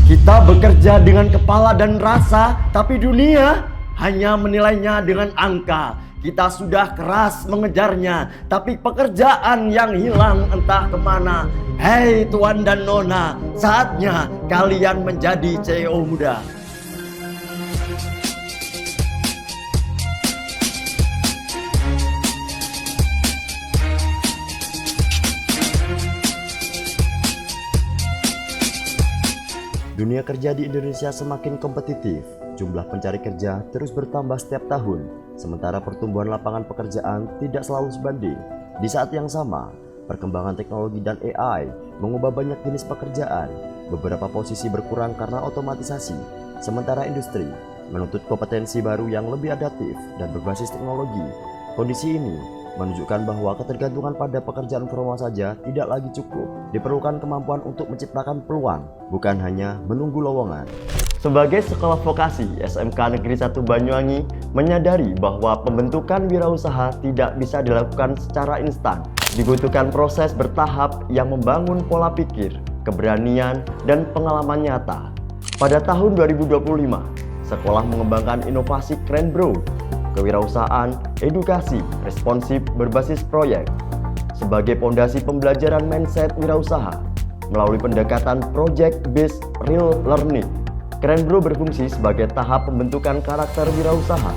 Kita bekerja dengan kepala dan rasa, tapi dunia hanya menilainya dengan angka. Kita sudah keras mengejarnya, tapi pekerjaan yang hilang entah kemana. Hei tuan dan nona, saatnya kalian menjadi CEO muda. Dunia kerja di Indonesia semakin kompetitif. Jumlah pencari kerja terus bertambah setiap tahun, sementara pertumbuhan lapangan pekerjaan tidak selalu sebanding. Di saat yang sama, perkembangan teknologi dan AI mengubah banyak jenis pekerjaan. Beberapa posisi berkurang karena otomatisasi, sementara industri menuntut kompetensi baru yang lebih adaptif dan berbasis teknologi. Kondisi ini menunjukkan bahwa ketergantungan pada pekerjaan formal saja tidak lagi cukup. Diperlukan kemampuan untuk menciptakan peluang, bukan hanya menunggu lowongan. Sebagai sekolah vokasi, SMK Negeri 1 Banyuwangi menyadari bahwa pembentukan wirausaha tidak bisa dilakukan secara instan. Dibutuhkan proses bertahap yang membangun pola pikir, keberanian, dan pengalaman nyata. Pada tahun 2025, sekolah mengembangkan inovasi Keren Bro, kewirausahaan, edukasi, responsif berbasis proyek sebagai pondasi pembelajaran mindset wirausaha melalui pendekatan project based real learning. Keren Bro berfungsi sebagai tahap pembentukan karakter wirausaha,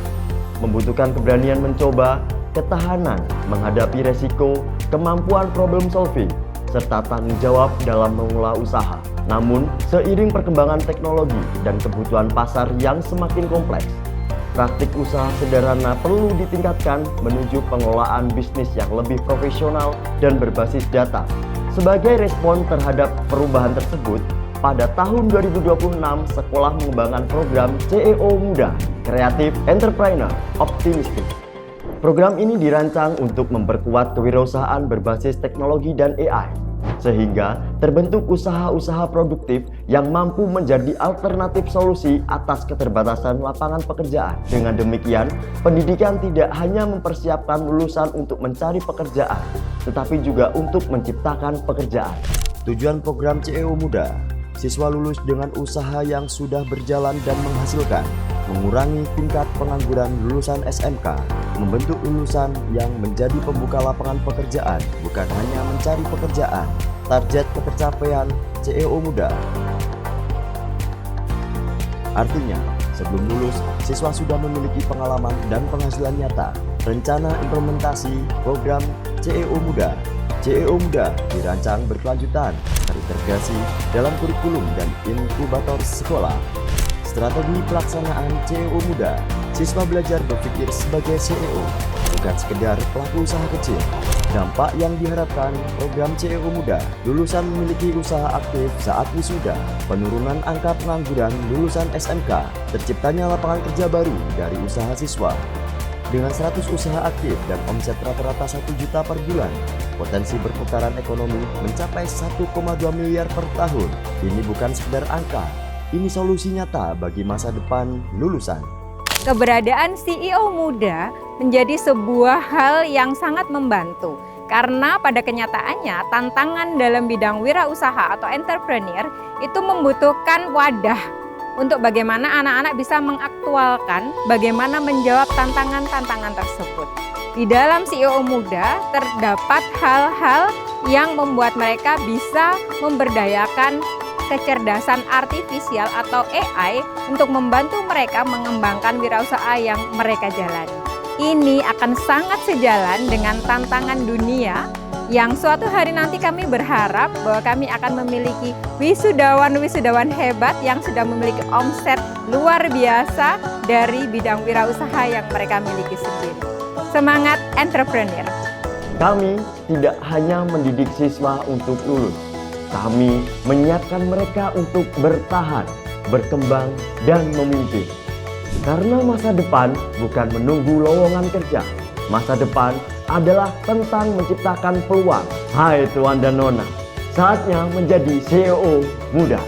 membutuhkan keberanian mencoba, ketahanan menghadapi resiko, kemampuan problem solving, serta tanggung jawab dalam mengelola usaha. Namun, seiring perkembangan teknologi dan kebutuhan pasar yang semakin kompleks, praktik usaha sederhana perlu ditingkatkan menuju pengelolaan bisnis yang lebih profesional dan berbasis data. Sebagai respon terhadap perubahan tersebut, pada tahun 2026 sekolah mengembangkan program CEO Muda, Kreatif Entrepreneur Optimistic. Program ini dirancang untuk memperkuat kewirausahaan berbasis teknologi dan AI, sehingga terbentuk usaha-usaha produktif yang mampu menjadi alternatif solusi atas keterbatasan lapangan pekerjaan. Dengan demikian, pendidikan tidak hanya mempersiapkan lulusan untuk mencari pekerjaan, tetapi juga untuk menciptakan pekerjaan. Tujuan program CEO Muda, siswa lulus dengan usaha yang sudah berjalan dan menghasilkan, mengurangi tingkat pengangguran lulusan SMK, membentuk lulusan yang menjadi pembuka lapangan pekerjaan, bukan hanya mencari pekerjaan. Target ketercapaian CEO Muda artinya, sebelum lulus, siswa sudah memiliki pengalaman dan penghasilan nyata. Rencana implementasi program CEO Muda. CEO Muda dirancang berkelanjutan, terintegrasi dalam kurikulum dan inkubator sekolah. Strategi pelaksanaan CEO Muda, siswa belajar berpikir sebagai CEO, bukan sekedar pelaku usaha kecil. Dampak yang diharapkan program CEO Muda, lulusan memiliki usaha aktif saat wisuda, penurunan angka pengangguran lulusan SMK, terciptanya lapangan kerja baru dari usaha siswa. Dengan 100 usaha aktif dan omset rata-rata 1 juta per bulan, potensi berputaran ekonomi mencapai 1,2 miliar per tahun. Ini bukan sekedar angka, ini solusi nyata bagi masa depan lulusan. Keberadaan CEO Muda menjadi sebuah hal yang sangat membantu karena pada kenyataannya tantangan dalam bidang wirausaha atau entrepreneur itu membutuhkan wadah untuk bagaimana anak-anak bisa mengaktualkan bagaimana menjawab tantangan-tantangan tersebut. Di dalam CEO Muda terdapat hal-hal yang membuat mereka bisa memberdayakan kecerdasan artifisial atau AI untuk membantu mereka mengembangkan wirausaha yang mereka jalani. Ini akan sangat sejalan dengan tantangan dunia yang suatu hari nanti kami berharap bahwa kami akan memiliki wisudawan-wisudawan hebat yang sudah memiliki omset luar biasa dari bidang wirausaha yang mereka miliki sendiri. Semangat entrepreneur! Kami tidak hanya mendidik siswa untuk lulus, kami menyiapkan mereka untuk bertahan, berkembang, dan memimpin. Karena masa depan bukan menunggu lowongan kerja. Masa depan adalah tentang menciptakan peluang. Hai tuan dan nona, saatnya menjadi CEO Muda.